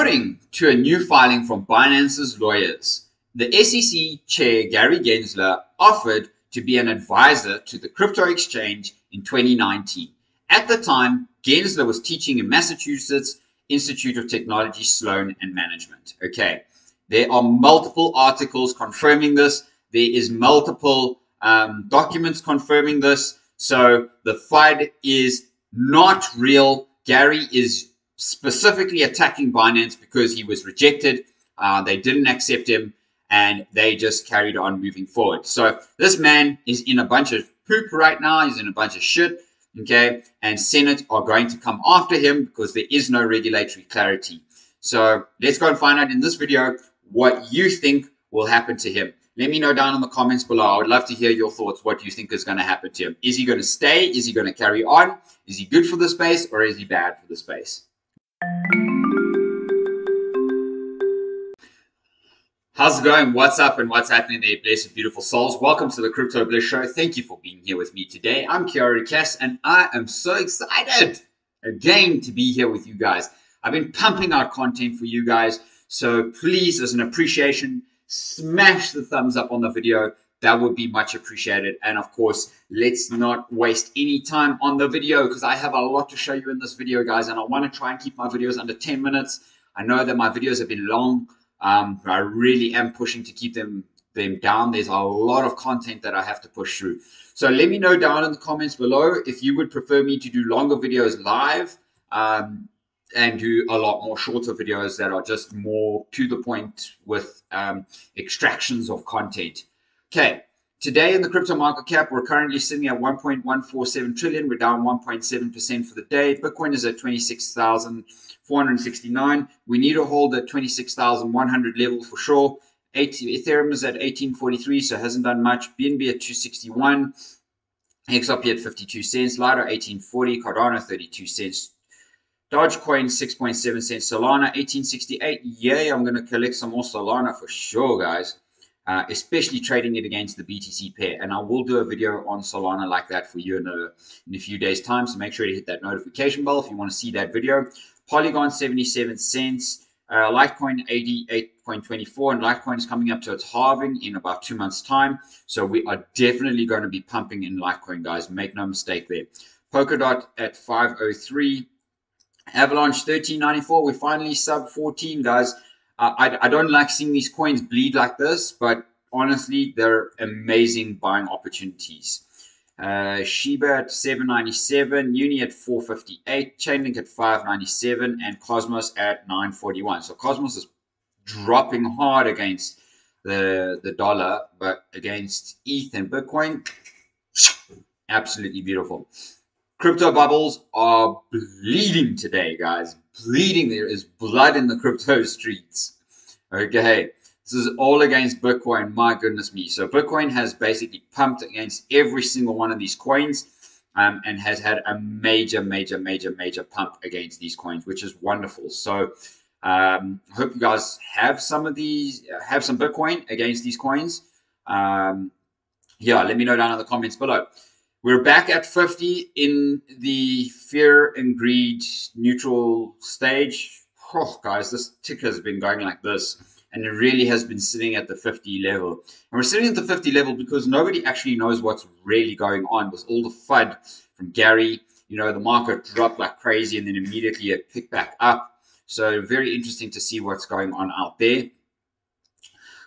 According to a new filing from Binance's lawyers, the SEC chair Gary Gensler offered to be an advisor to the crypto exchange in 2019. At the time, Gensler was teaching in Massachusetts Institute of Technology, Sloan and Management. Okay, there are multiple articles confirming this. There is multiple documents confirming this. So the FUD is not real. Gary is specifically attacking Binance because he was rejected. They didn't accept him and they just carried on moving forward. So this man is in a bunch of poop right now. He's in a bunch of shit. Okay, and Senate are going to come after him because there is no regulatory clarity. So let's go and find out in this video what you think will happen to him. Let me know down in the comments below. I would love to hear your thoughts, what you think is going to happen to him. Is he going to stay? Is he going to carry on? Is he good for the space or is he bad for the space? How's it going? What's up and what's happening there, blessed beautiful souls? Welcome to the Crypto Bliss Show. Thank you for being here with me today. I'm Kiara Cass and I am so excited again to be here with you guys. I've been pumping out content for you guys, so please, as an appreciation, smash the thumbs up on the video. That would be much appreciated. And of course, let's not waste any time on the video because I have a lot to show you in this video, guys, and I want to try and keep my videos under 10 minutes. I know that my videos have been long. I really am pushing to keep them down. There's a lot of content that I have to push through. So let me know down in the comments below if you would prefer me to do longer videos live and do a lot more shorter videos that are just more to the point with extractions of content. Okay, today in the crypto market cap, we're currently sitting at 1.147 trillion. We're down 1.7% for the day. Bitcoin is at 26,469. We need to hold at 26,100 level for sure. Ethereum is at 1843, so it hasn't done much. BNB at 261. XRP at 52 cents. Lido 1840. Cardano 32 cents. Dogecoin 6.7 cents. Solana 1868. Yay, I'm going to collect some more Solana for sure, guys. Especially trading it against the BTC pair. And I will do a video on Solana like that for you in a few days' time. So make sure to hit that notification bell if you want to see that video. Polygon 77 cents. Litecoin 88.24. And Litecoin is coming up to its halving in about 2 months' time. So we are definitely going to be pumping in Litecoin, guys. Make no mistake there. Polkadot at 503. Avalanche 1394. We're finally sub 14, guys. I don't like seeing these coins bleed like this, but honestly, they're amazing buying opportunities. Shiba at 797, Uni at 458, Chainlink at 597, and Cosmos at 941. So Cosmos is dropping hard against the dollar, but against ETH and Bitcoin, absolutely beautiful. Crypto bubbles are bleeding today, guys. Bleeding. There is blood in the crypto streets. Okay. This is all against Bitcoin. My goodness me. So Bitcoin has basically pumped against every single one of these coins and has had a major pump against these coins, which is wonderful. So hope you guys have some of these, have some Bitcoin against these coins. Yeah, let me know down in the comments below. We're back at 50 in the fear and greed neutral stage. Oh, guys, this ticker has been going like this, and it really has been sitting at the 50 level. And we're sitting at the 50 level because nobody actually knows what's really going on with all the FUD from Gary. You know, the market dropped like crazy, and then immediately it picked back up. So very interesting to see what's going on out there.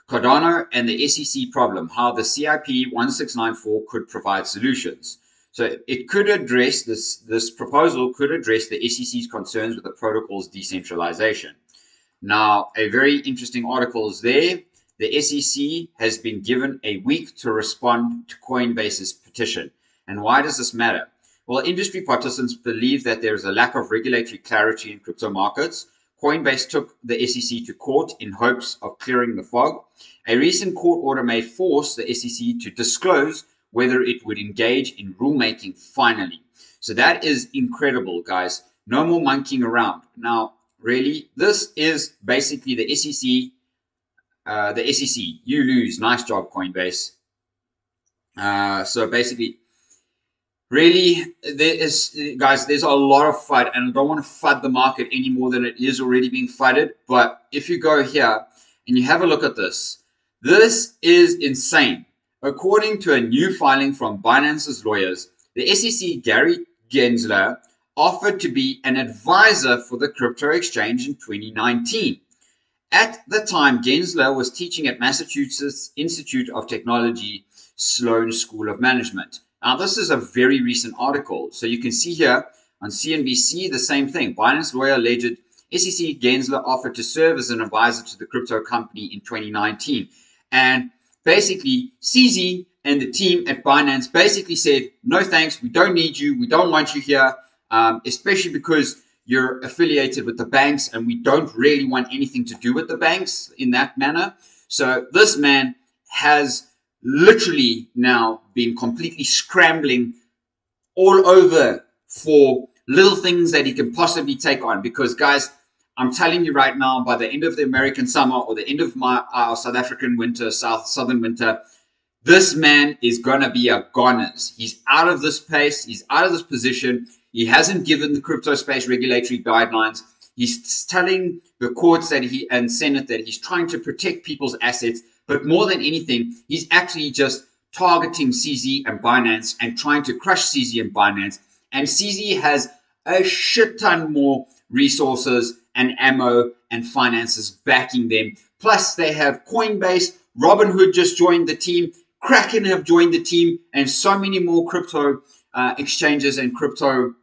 Cardano and the SEC problem, how the CIP 1694 could provide solutions. So it could address this proposal could address the SEC's concerns with the protocol's decentralization. Now, a very interesting article is there. The SEC has been given a week to respond to Coinbase's petition. And why does this matter? Well, industry participants believe that there is a lack of regulatory clarity in crypto markets. Coinbase took the SEC to court in hopes of clearing the fog. A recent court order may force the SEC to disclose whether it would engage in rulemaking finally. So that is incredible, guys. No more monkeying around. Now, really, this is basically the SEC. You lose. Nice job, Coinbase. So basically, really, guys, there's a lot of FUD, and I don't want to FUD the market any more than it is already being FUDded. But if you go here and you have a look at this, this is insane. According to a new filing from Binance's lawyers, the SEC, Gary Gensler, offered to be an advisor for the crypto exchange in 2019. At the time, Gensler was teaching at Massachusetts Institute of Technology, Sloan School of Management. Now, this is a very recent article. So you can see here on CNBC, the same thing. Binance lawyer alleged SEC Gensler offered to serve as an advisor to the crypto company in 2019. And basically, CZ and the team at Binance basically said, no thanks, we don't need you, we don't want you here, especially because you're affiliated with the banks and we don't really want anything to do with the banks in that manner. So this man has literally now been completely scrambling all over for little things that he can possibly take on. Because, guys, I'm telling you right now, by the end of the American summer or the end of our South African winter, southern winter, this man is going to be a goners. He's out of this place. He's out of this position. He hasn't given the crypto space regulatory guidelines. He's telling the courts that and Senate that he's trying to protect people's assets. But more than anything, he's actually just targeting CZ and Binance and trying to crush CZ and Binance. And CZ has a shit ton more resources and ammo and finances backing them. Plus, they have Coinbase, Robinhood just joined the team, Kraken have joined the team, and so many more crypto exchanges and crypto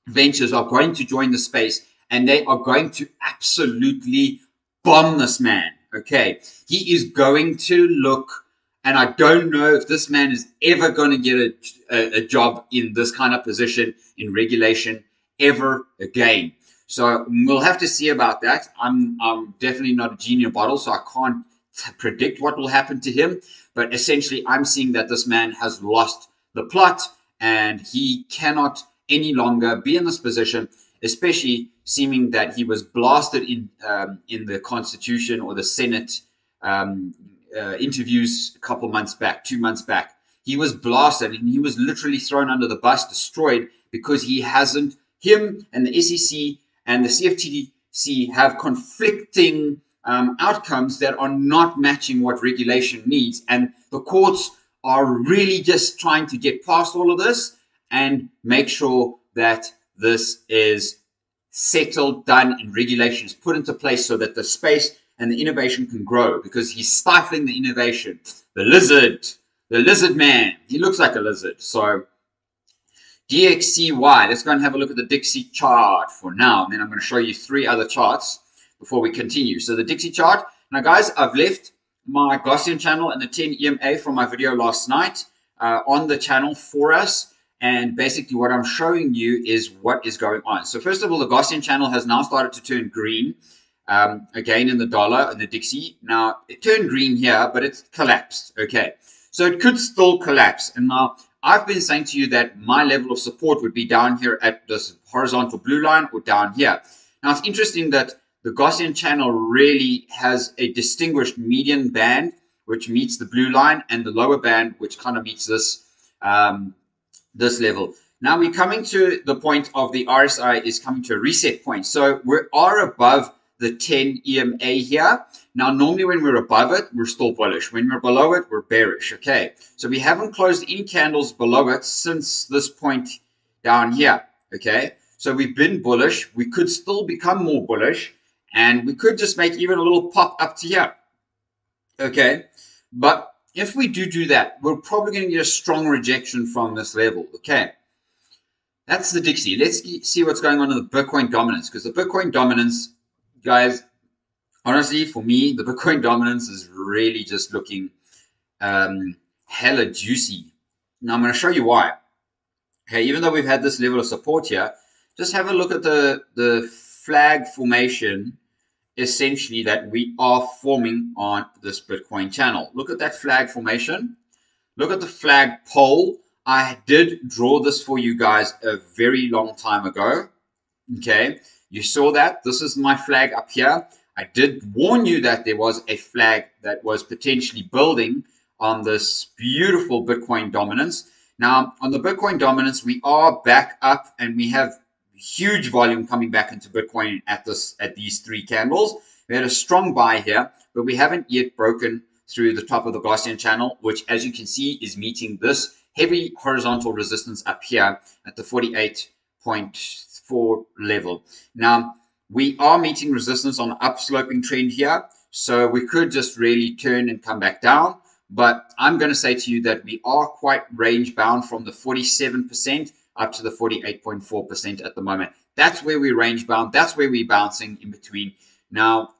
ventures are going to join the space, and they are going to absolutely bomb this man. Okay, he is going to look, and I don't know if this man is ever going to get a job in this kind of position in regulation ever again. So we'll have to see about that. I'm definitely not a genie in a bottle, so I can't predict what will happen to him. But essentially, I'm seeing that this man has lost the plot, and he cannot any longer be in this position, especially seeming that he was blasted in the Constitution or the Senate interviews a couple months back, 2 months back. He was blasted and he was literally thrown under the bus, destroyed, because him and the SEC and the CFTC have conflicting outcomes that are not matching what regulation needs. And the courts are really just trying to get past all of this and make sure that this is settled, done, and regulations put into place so that the space and the innovation can grow, because he's stifling the innovation. The lizard man, he looks like a lizard. So DXCY, let's go and have a look at the Dixie chart for now, and then I'm going to show you 3 other charts before we continue. So the Dixie chart. Now, guys, I've left my Gaussian channel and the 10 EMA from my video last night on the channel for us. And basically what I'm showing you is what is going on. So first of all, the Gaussian channel has now started to turn green again in the dollar and the Dixie. Now, it turned green here, but it's collapsed. Okay, so it could still collapse. And now I've been saying to you that my level of support would be down here at this horizontal blue line or down here. Now, it's interesting that the Gaussian channel really has a distinguished median band, which meets the blue line, and the lower band, which kind of meets this this level. Now we're coming to the point of the RSI is coming to a reset point. So we are above the 10 EMA here. Now, normally when we're above it, we're still bullish. When we're below it, we're bearish. Okay, so we haven't closed any candles below it since this point down here. Okay, so we've been bullish. We could still become more bullish, and we could just make even a little pop up to here. Okay, but if we do that, we're probably going to get a strong rejection from this level. Okay, that's the Dixie. Let's see what's going on in the Bitcoin dominance, because the Bitcoin dominance, guys, honestly, for me, the Bitcoin dominance is really just looking hella juicy. Now, I'm going to show you why. Okay, even though we've had this level of support here, just have a look at the flag formation, essentially, that we are forming on this Bitcoin channel. Look at that flag formation. Look at the flag pole. I did draw this for you guys a very long time ago. Okay, you saw that. This is my flag up here. I did warn you that there was a flag that was potentially building on this beautiful Bitcoin dominance. Now, on the Bitcoin dominance, we are back up and we have huge volume coming back into Bitcoin at these 3 candles. We had a strong buy here, but we haven't yet broken through the top of the Gaussian channel, which, as you can see, is meeting this heavy horizontal resistance up here at the 48.4 level. Now, we are meeting resistance on an upsloping trend here, so we could just really turn and come back down. But I'm going to say to you that we are quite range bound from the 47% up to the 48.4% at the moment. That's where we're range bound. That's where we're bouncing in between. Now,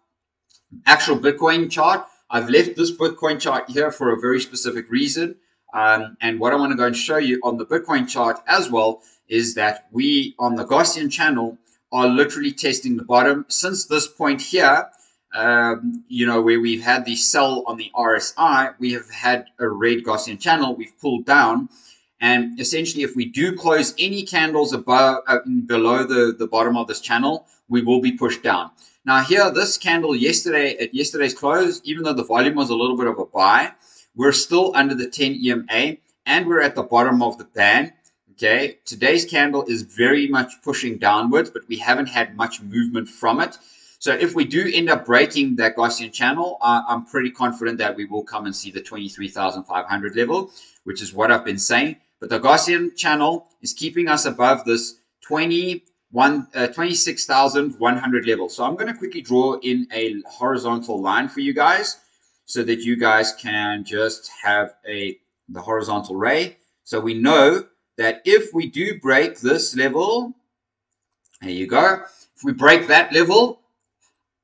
actual Bitcoin chart, I've left this Bitcoin chart here for a very specific reason. And what I want to go and show you on the Bitcoin chart as well is that we on the Gaussian channel are literally testing the bottom. Since this point here, you know, where we've had the sell on the RSI, we have had a red Gaussian channel. We've pulled down, and essentially, if we do close any candles above, below the bottom of this channel, we will be pushed down. Now, here, this candle yesterday at yesterday's close, even though the volume was a little bit of a buy, we're still under the 10 EMA, and we're at the bottom of the band. Okay, today's candle is very much pushing downwards, but we haven't had much movement from it. So if we do end up breaking that Gaussian channel, I'm pretty confident that we will come and see the 23,500 level, which is what I've been saying. But the Gaussian channel is keeping us above this 26,100 level. So I'm going to quickly draw in a horizontal line for you guys so that you guys can just have the horizontal ray. So we know that if we do break this level, there you go. If we break that level,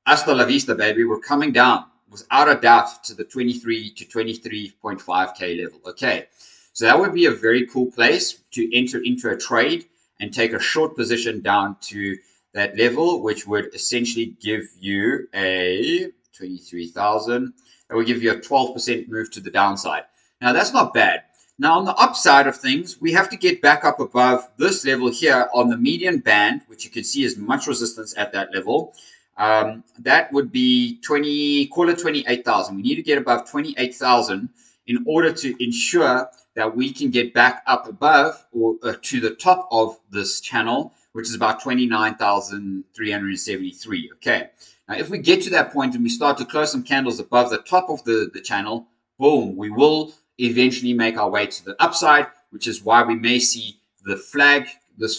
hasta la vista, baby. We're coming down without a doubt to the 23 to 23.5K level. Okay, so that would be a very cool place to enter into a trade and take a short position down to that level, which would essentially give you a 23,000. That would give you a 12% move to the downside. Now, that's not bad. Now, on the upside of things, we have to get back up above this level here on the median band, which you can see is much resistance at that level. That would be call it 28,000. We need to get above 28,000 in order to ensure that we can get back up above or to the top of this channel, which is about 29,373. Okay. Now, if we get to that point and we start to close some candles above the top of the channel, boom, we will eventually make our way to the upside, which is why we may see this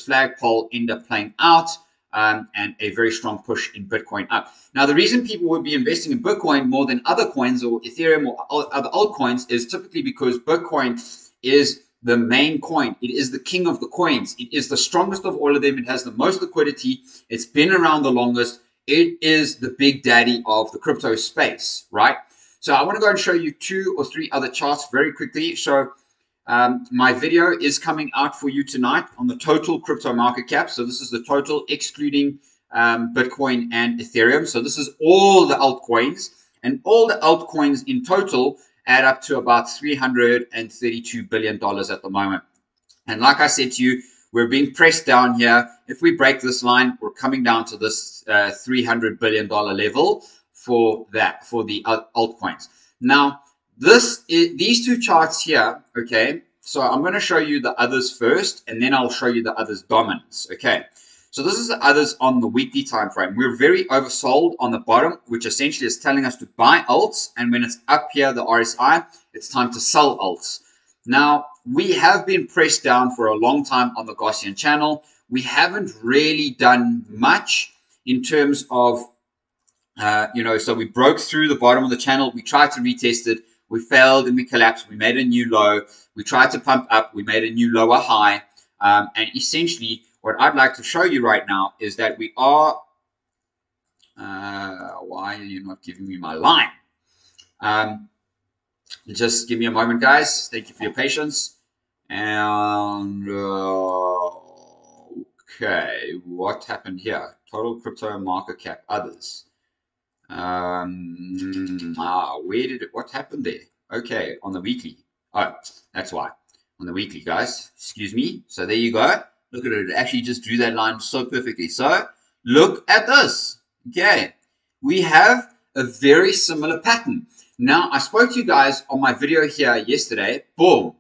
flagpole end up playing out. And a very strong push in Bitcoin up. Now, the reason people would be investing in Bitcoin more than other coins or Ethereum or other altcoins is typically because Bitcoin is the main coin. It is the king of the coins. It is the strongest of all of them. It has the most liquidity. It's been around the longest. It is the big daddy of the crypto space, right? So I want to go and show you 2 or 3 other charts very quickly. So my video is coming out for you tonight on the total crypto market cap. So this is the total excluding Bitcoin and Ethereum. So this is all the altcoins, and all the altcoins in total add up to about $332 billion at the moment. And like I said to you, we're being pressed down here. If we break this line, we're coming down to this $300 billion level for the altcoins. Now, these 2 charts here, okay, so I'm going to show you the others first, and then I'll show you the others dominance, okay. So this is the others on the weekly time frame. We're very oversold on the bottom, which essentially is telling us to buy alts, and when it's up here, the RSI, it's time to sell alts. Now, we have been pressed down for a long time on the Gaussian channel. We haven't really done much in terms of, so we broke through the bottom of the channel. We tried to retest it. We failed and we collapsed. We made a new low. We tried to pump up. We made a new lower high. And essentially, what I'd like to show you right now is that we are... why are you not giving me my line? Just give me a moment, guys. Thank you for your patience. And... okay, what happened here? Total crypto market cap, others. What happened there? Okay, on the weekly. Oh, that's why. On the weekly, guys. Excuse me. So there you go. Look at it. It actually just drew that line so perfectly. So look at this. Okay. We have a very similar pattern. Now, I spoke to you guys on my video here yesterday. Boom.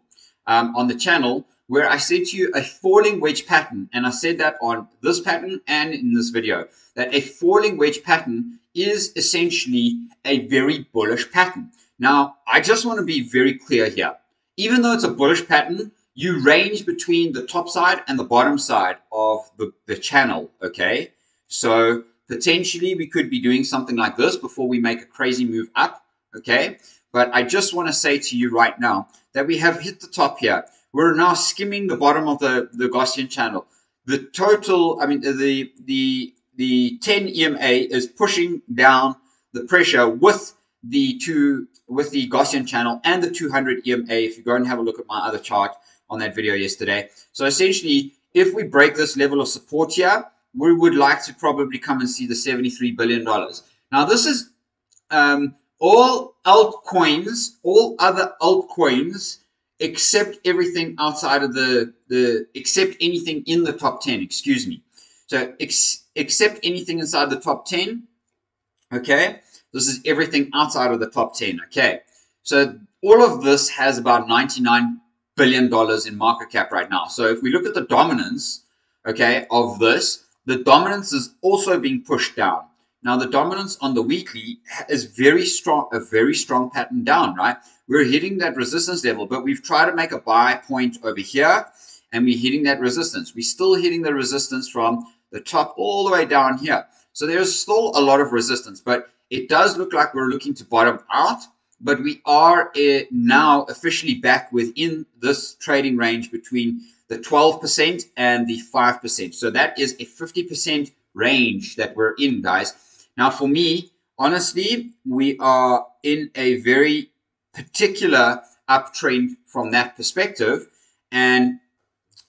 on the channel, where I said to you a falling wedge pattern, and I said that on this pattern and in this video, that a falling wedge pattern is essentially a very bullish pattern. Now, I just want to be very clear here. Even though it's a bullish pattern, you range between the top side and the bottom side of the channel, okay? So potentially we could be doing something like this before we make a crazy move up, okay? But I just want to say to you right now that we have hit the top here. We're now skimming the bottom of the Gaussian channel. The total, I mean, the 10 EMA is pushing down the pressure with the Gaussian channel and the 200 EMA. If you go and have a look at my other chart on that video yesterday. So essentially, if we break this level of support here, we would like to probably come and see the $73 billion. Now, this is all altcoins, all other altcoins, except everything outside of except anything in the top 10, excuse me. So except anything inside the top 10, okay? This is everything outside of the top 10, okay? So all of this has about $99 billion in market cap right now. So if we look at the dominance, okay, of this, the dominance is also being pushed down. Now the dominance on the weekly is very strong, a very strong pattern down, right? We're hitting that resistance level, but we've tried to make a buy point over here, and we're hitting that resistance. We're still hitting the resistance from the top all the way down here. So there's still a lot of resistance, but it does look like we're looking to bottom out. But we are now officially back within this trading range between the 12% and the 5%. So that is a 50% range that we're in, guys. Now, for me, honestly, we are in a very particular uptrend from that perspective. And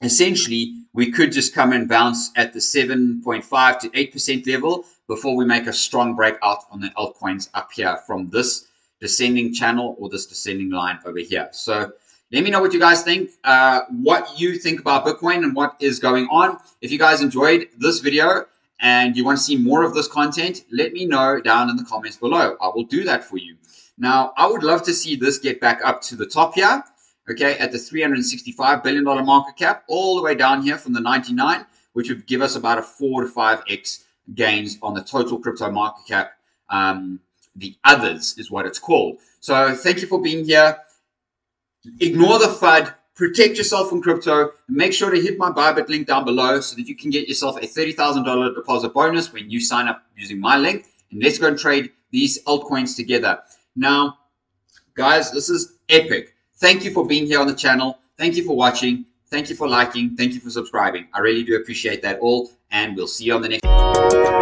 essentially, we could just come and bounce at the 7.5 to 8% level before we make a strong breakout on the altcoins up here from this descending channel or this descending line over here. So let me know what you guys think, what you think about Bitcoin and what is going on. If you guys enjoyed this video and you want to see more of this content, let me know down in the comments below. I will do that for you. Now, I would love to see this get back up to the top here, okay, at the $365 billion market cap, all the way down here from the 99, which would give us about a 4 to 5x gains on the total crypto market cap. The others is what it's called. So thank you for being here. Ignore the FUD. Protect yourself from crypto. Make sure to hit my Bybit link down below so that you can get yourself a $30,000 deposit bonus when you sign up using my link. And let's go and trade these altcoins together. Now, guys, this is epic. Thank you for being here on the channel. Thank you for watching. Thank you for liking. Thank you for subscribing. I really do appreciate that all. And we'll see you on the next